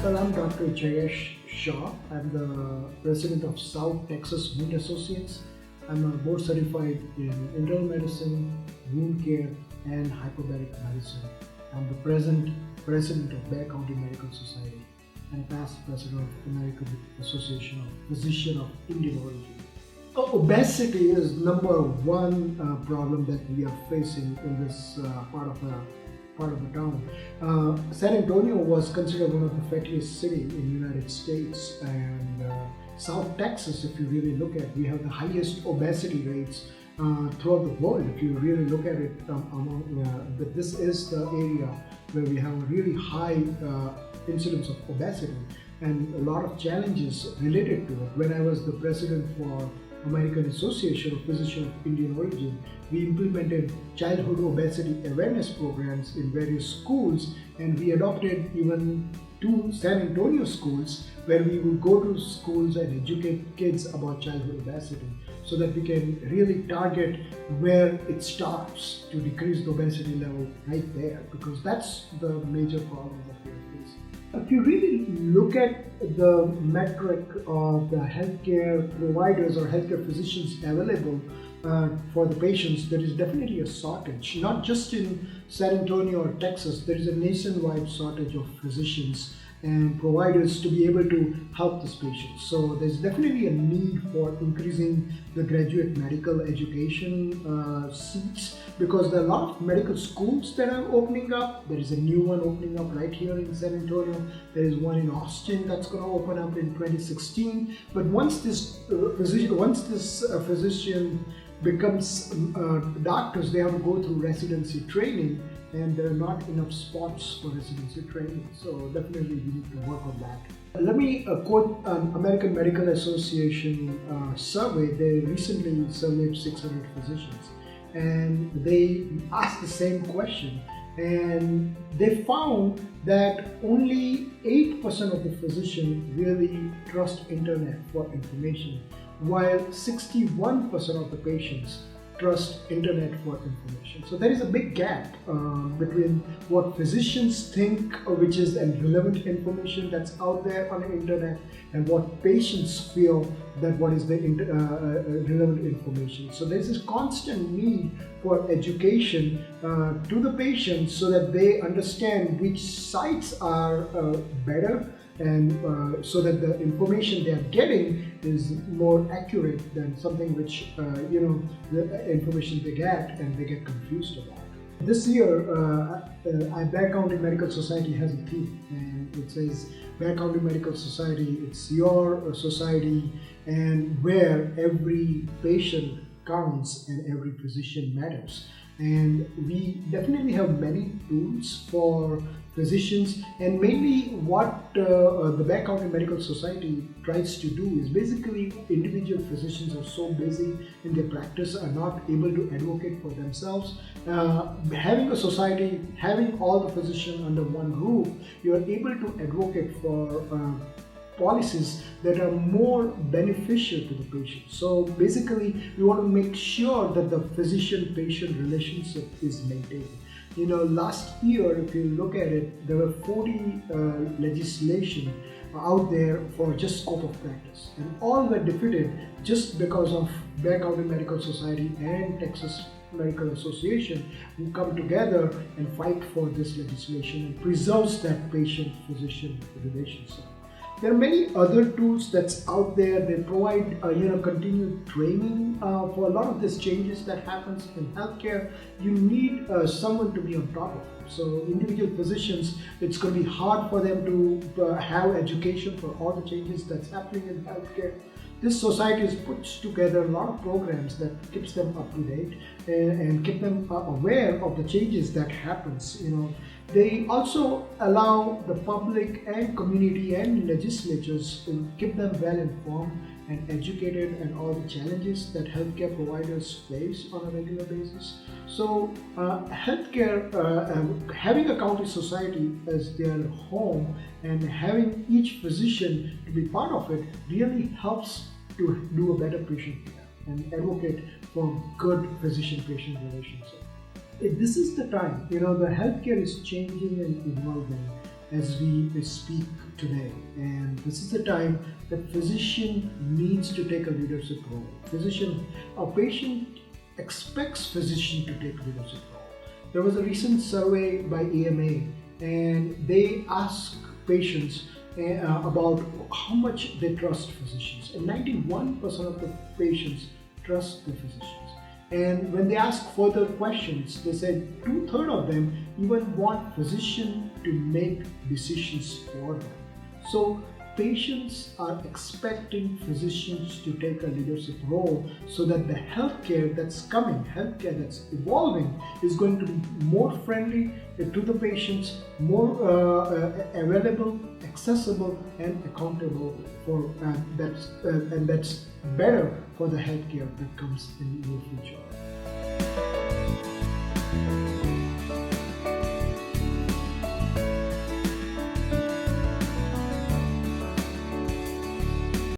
Well, I'm Dr. Jayesh Shah. I'm the president of South Texas Wound Associates. I'm a board certified in internal medicine, wound care, and hyperbaric medicine. I'm the present president of Bear County Medical Society and a past president of American Association of Physicians of Indian Origin. Obesity is number one problem that we are facing in this part of the town. San Antonio was considered one of the fattiest cities in the United States, and South Texas, if you really look at, we have the highest obesity rates throughout the world. If you really look at it, this is the area where we have a really high incidence of obesity and a lot of challenges related to it. When I was the president for American Association of Physicians of Indian Origin, we implemented childhood obesity awareness programs in various schools, and we adopted even 2 San Antonio schools where we would go to schools and educate kids about childhood obesity so that we can really target where it starts to decrease the obesity level right there, because that's the major problem that we are facing. If you really look at the metric of the healthcare providers or healthcare physicians available for the patients, there is definitely a shortage. Not just in San Antonio or Texas, there is a nationwide shortage of physicians and providers to be able to help these patients. So there's definitely a need for increasing the graduate medical education seats, because there are a lot of medical schools that are opening up. There is a new one opening up right here in San Antonio. There is one in Austin that's going to open up in 2016. But once this physician becomes doctors, they have to go through residency training, and there are not enough spots for residency training. So definitely we need to work on that. Let me quote an American Medical Association survey. They recently surveyed 600 physicians, and they asked the same question, and they found that only 8% of the physicians really trust internet for information, while 61% of the patients trust internet for information. So there is a big gap between what physicians think which is relevant information that's out there on the internet and what patients feel that what is the relevant information. So there's this constant need for education to the patients so that they understand which sites are better, and so that the information they are getting is more accurate than something which the information they get and they get confused about. This year, Bear County Medical Society has a theme, and it says Bear County Medical Society, it's your society, and where every patient counts and every physician matters. And we definitely have many tools for physicians, and mainly what the Bear County Medical Society tries to do is basically individual physicians are so busy in their practice, are not able to advocate for themselves. Having a society, having all the physicians under one roof, you are able to advocate for policies that are more beneficial to the patient. So basically, we want to make sure that the physician-patient relationship is maintained. Last year, if you look at it, there were 40 legislation out there for just scope of practice, and all were defeated just because of Bear County Medical Society and Texas Medical Association who come together and fight for this legislation and preserves that patient-physician relationship. There are many other tools that's out there. They provide continued training for a lot of these changes that happens in healthcare. You need someone to be on top of it. So individual physicians, it's going to be hard for them to have education for all the changes that's happening in healthcare. This society has put together a lot of programs that keeps them up to date and keep them aware of the changes that happens. They also allow the public and community and legislatures to keep them well informed and educated and all the challenges that healthcare providers face on a regular basis. So healthcare, having a county society as their home and having each physician to be part of it really helps to do a better patient care and advocate for good physician-patient relationship. This is the time, the healthcare is changing and evolving, as we speak today. And this is the time that physician needs to take a leadership role. A patient expects physician to take leadership role. There was a recent survey by AMA, and they asked patients about how much they trust physicians, and 91% of the patients trust the physicians. And when they asked further questions, they said 2/3 of them even want physician to make decisions for them. So patients are expecting physicians to take a leadership role so that the healthcare that's coming, healthcare that's evolving, is going to be more friendly to the patients, more available, accessible, and accountable for, and that's better for the healthcare that comes in the near future.